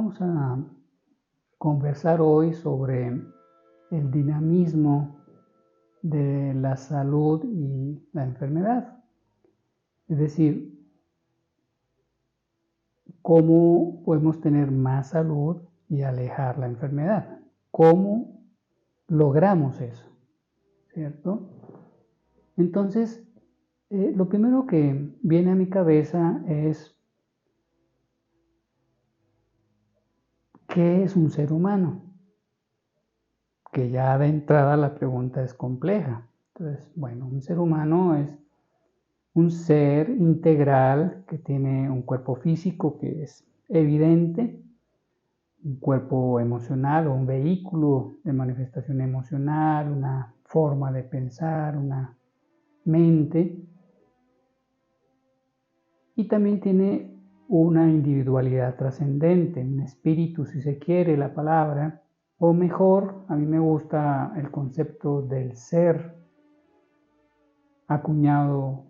Vamos a conversar hoy sobre el dinamismo de la salud y la enfermedad. Es decir, cómo podemos tener más salud y alejar la enfermedad. ¿Cómo logramos eso? ¿Cierto? Entonces, lo primero que viene a mi cabeza es ¿qué es un ser humano? Que ya de entrada la pregunta es compleja. Entonces, bueno, un ser humano es un ser integral que tiene un cuerpo físico que es evidente, un cuerpo emocional o un vehículo de manifestación emocional, una forma de pensar, una mente, y también tiene una individualidad trascendente, un espíritu, si se quiere la palabra, o mejor, a mí me gusta el concepto del ser, acuñado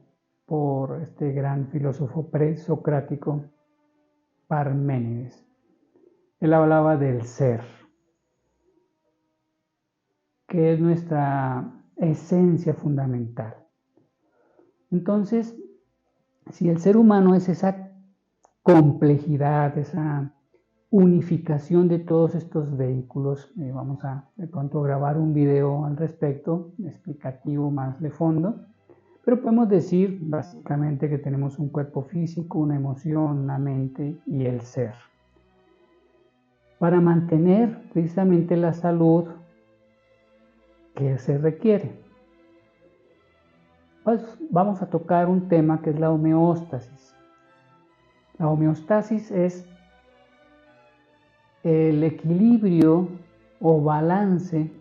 por este gran filósofo presocrático Parménides. Él hablaba del ser, que es nuestra esencia fundamental. Entonces, si el ser humano es esa complejidad, esa unificación de todos estos vehículos, vamos a de pronto grabar un video al respecto, explicativo más de fondo, pero podemos decir básicamente que tenemos un cuerpo físico, una emoción, una mente y el ser. Para mantener precisamente la salud que se requiere, pues vamos a tocar un tema que es la homeostasis. La homeostasis es el equilibrio o balance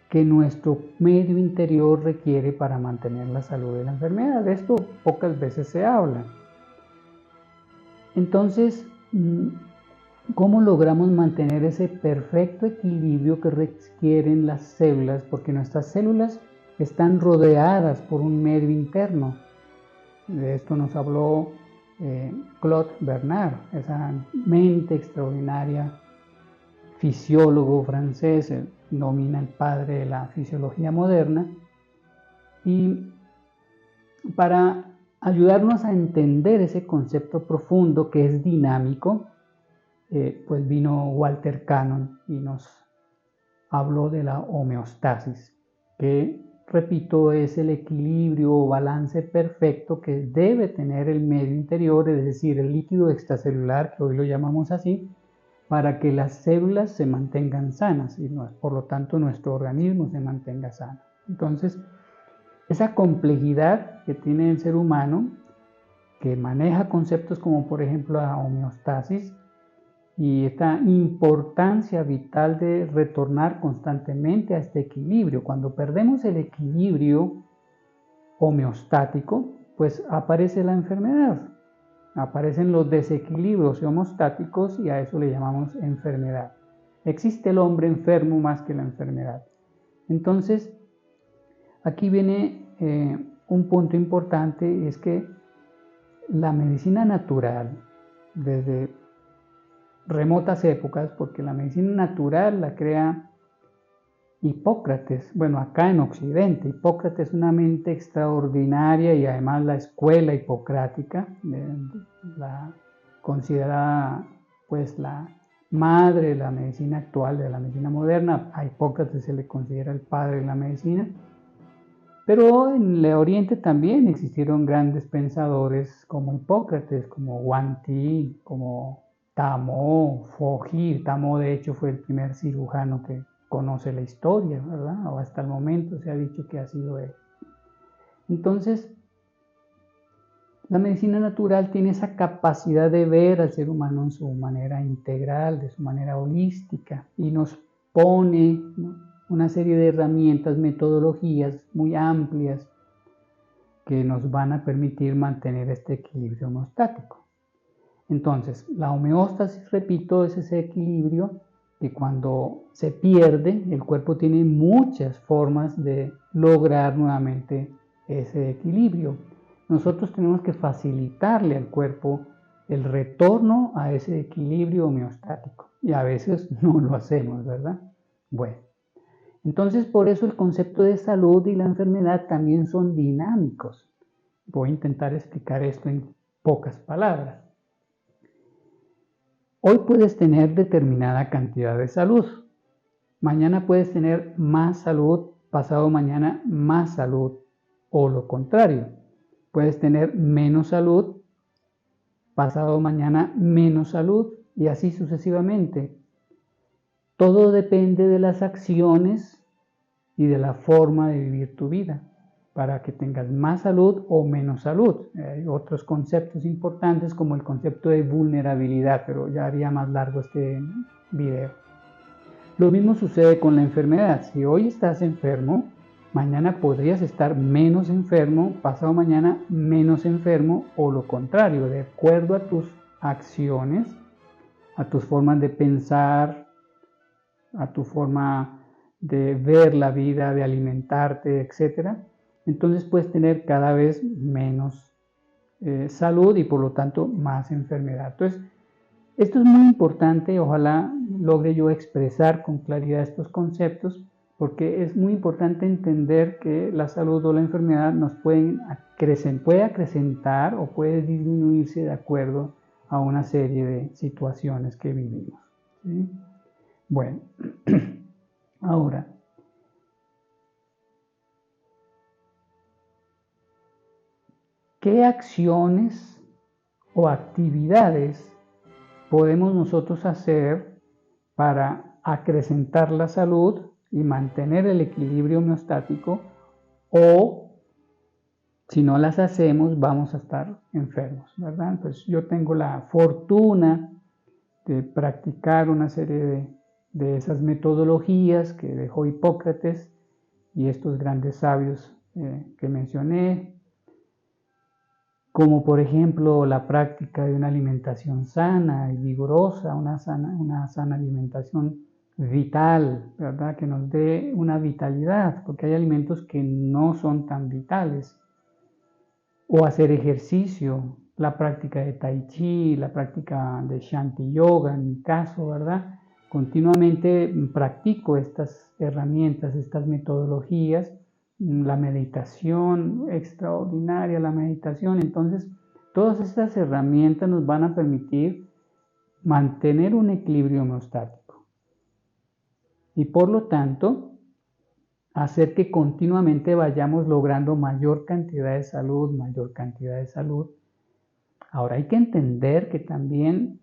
que nuestro medio interior requiere para mantener la salud de la enfermedad. De esto pocas veces se habla. Entonces, ¿cómo logramos mantener ese perfecto equilibrio que requieren las células? Porque nuestras células están rodeadas por un medio interno. De esto nos habló Claude Bernard, esa mente extraordinaria, fisiólogo francés, nomina el padre de la fisiología moderna, y para ayudarnos a entender ese concepto profundo que es dinámico, pues vino Walter Cannon y nos habló de la homeostasis, que repito, es el equilibrio o balance perfecto que debe tener el medio interior, es decir, el líquido extracelular, que hoy lo llamamos así, para que las células se mantengan sanas y por lo tanto nuestro organismo se mantenga sano. Entonces, esa complejidad que tiene el ser humano, que maneja conceptos como por ejemplo la homeostasis, y esta importancia vital de retornar constantemente a este equilibrio. Cuando perdemos el equilibrio homeostático, pues aparece la enfermedad, aparecen los desequilibrios homostáticos y a eso le llamamos enfermedad. Existe el hombre enfermo más que la enfermedad. Entonces, aquí viene un punto importante, es que la medicina natural, desde remotas épocas, porque la medicina natural la crea Hipócrates, bueno, acá en Occidente. Hipócrates es una mente extraordinaria y además la escuela hipocrática, la considerada pues la madre de la medicina actual, de la medicina moderna. A Hipócrates se le considera el padre de la medicina. Pero en el Oriente también existieron grandes pensadores como Hipócrates, como Huang Ti, como Tamo, Foji. Tamo de hecho fue el primer cirujano que conoce la historia, ¿verdad? O hasta el momento se ha dicho que ha sido él. Entonces, la medicina natural tiene esa capacidad de ver al ser humano en su manera integral, de su manera holística, y nos pone, ¿no?, una serie de herramientas, metodologías muy amplias que nos van a permitir mantener este equilibrio homeostático. Entonces, la homeostasis, repito, es ese equilibrio que cuando se pierde, el cuerpo tiene muchas formas de lograr nuevamente ese equilibrio. Nosotros tenemos que facilitarle al cuerpo el retorno a ese equilibrio homeostático. Y a veces no lo hacemos, ¿verdad? Bueno, entonces por eso el concepto de salud y la enfermedad también son dinámicos. Voy a intentar explicar esto en pocas palabras. Hoy puedes tener determinada cantidad de salud. Mañana puedes tener más salud, pasado mañana más salud, o lo contrario. Puedes tener menos salud, pasado mañana menos salud, y así sucesivamente. Todo depende de las acciones y de la forma de vivir tu vida, para que tengas más salud o menos salud. Hay otros conceptos importantes como el concepto de vulnerabilidad, pero ya haría más largo este video. Lo mismo sucede con la enfermedad. Si hoy estás enfermo, mañana podrías estar menos enfermo, pasado mañana menos enfermo, o lo contrario, de acuerdo a tus acciones, a tus formas de pensar, a tu forma de ver la vida, de alimentarte, etc. Entonces puedes tener cada vez menos salud y por lo tanto más enfermedad. Entonces, esto es muy importante, ojalá logre yo expresar con claridad estos conceptos, porque es muy importante entender que la salud o la enfermedad nos puede acrecentar o puede disminuirse de acuerdo a una serie de situaciones que vivimos, ¿sí? Bueno, ahora, ¿qué acciones o actividades podemos nosotros hacer para acrecentar la salud y mantener el equilibrio homeostático? O si no las hacemos, vamos a estar enfermos, ¿verdad? Pues yo tengo la fortuna de practicar una serie de esas metodologías que dejó Hipócrates y estos grandes sabios que mencioné, como por ejemplo la práctica de una alimentación sana y vigorosa, una sana alimentación vital, ¿verdad? Que nos dé una vitalidad, porque hay alimentos que no son tan vitales. O hacer ejercicio, la práctica de Tai Chi, la práctica de Shanti Yoga, en mi caso, ¿verdad? Continuamente practico estas herramientas, estas metodologías, la meditación, extraordinaria la meditación. Entonces, todas estas herramientas nos van a permitir mantener un equilibrio homeostático y por lo tanto hacer que continuamente vayamos logrando mayor cantidad de salud. Ahora hay que entender que también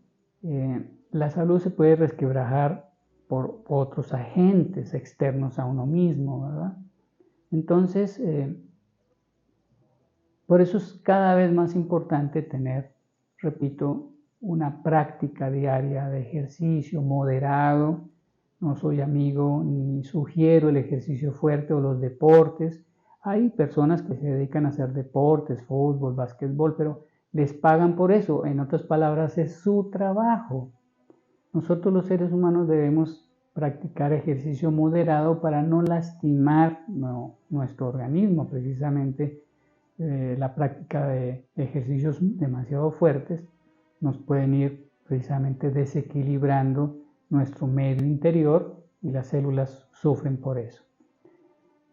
la salud se puede resquebrajar por otros agentes externos a uno mismo, ¿verdad? Entonces, por eso es cada vez más importante tener, repito, una práctica diaria de ejercicio moderado. No soy amigo ni sugiero el ejercicio fuerte o los deportes. Hay personas que se dedican a hacer deportes, fútbol, básquetbol, pero les pagan por eso. En otras palabras, es su trabajo. Nosotros los seres humanos debemos practicar ejercicio moderado para no lastimar nuestro organismo. Precisamente la práctica de ejercicios demasiado fuertes nos pueden ir precisamente desequilibrando nuestro medio interior y las células sufren por eso.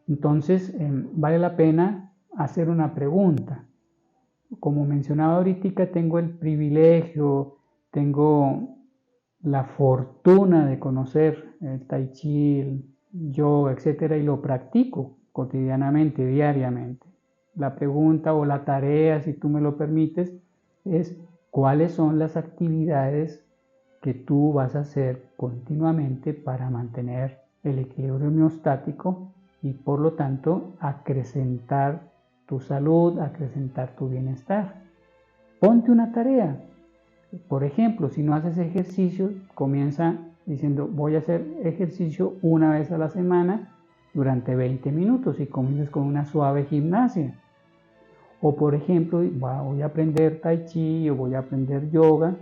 Entonces, vale la pena hacer una pregunta. Como mencionaba ahorita, tengo el privilegio, tengo la fortuna de conocer el Tai Chi, el yoga, etcétera, y lo practico cotidianamente, diariamente. La pregunta o la tarea, si tú me lo permites, es ¿cuáles son las actividades que tú vas a hacer continuamente para mantener el equilibrio homeostático y por lo tanto acrecentar tu salud, acrecentar tu bienestar? Ponte una tarea. Por ejemplo, si no haces ejercicio, comienza diciendo voy a hacer ejercicio una vez a la semana durante 20 minutos y comienzas con una suave gimnasia. O por ejemplo, voy a aprender Tai Chi o voy a aprender yoga,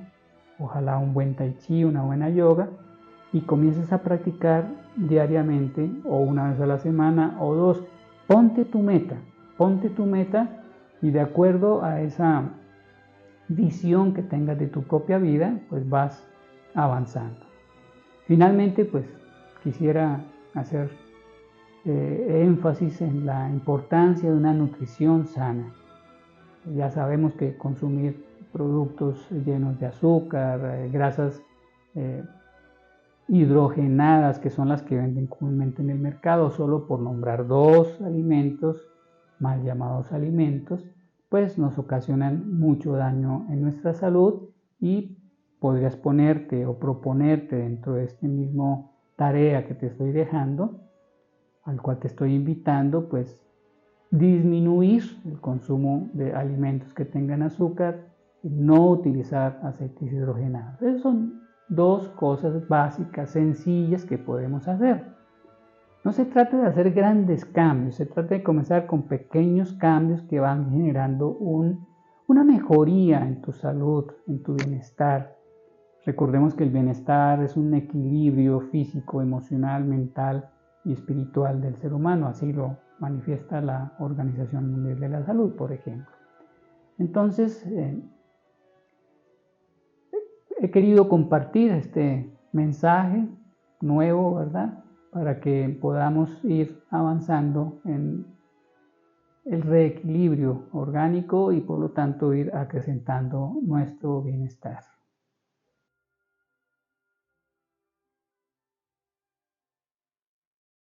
ojalá un buen Tai Chi, una buena yoga, y comienzas a practicar diariamente o una vez a la semana o dos. Ponte tu meta y de acuerdo a esa visión que tengas de tu propia vida, pues vas avanzando. Finalmente, pues quisiera hacer énfasis en la importancia de una nutrición sana. Ya sabemos que consumir productos llenos de azúcar, grasas hidrogenadas, que son las que venden comúnmente en el mercado, solo por nombrar dos alimentos, mal llamados alimentos, pues nos ocasionan mucho daño en nuestra salud y podrías ponerte o proponerte dentro de este mismo tarea que te estoy dejando, al cual te estoy invitando, pues disminuir el consumo de alimentos que tengan azúcar y no utilizar aceites hidrogenados. Esas son dos cosas básicas, sencillas que podemos hacer. No se trata de hacer grandes cambios, se trata de comenzar con pequeños cambios que van generando una mejoría en tu salud, en tu bienestar. Recordemos que el bienestar es un equilibrio físico, emocional, mental y espiritual del ser humano, así lo manifiesta la Organización Mundial de la Salud, por ejemplo. Entonces, he querido compartir este mensaje nuevo, ¿verdad?, para que podamos ir avanzando en el reequilibrio orgánico y por lo tanto ir acrecentando nuestro bienestar.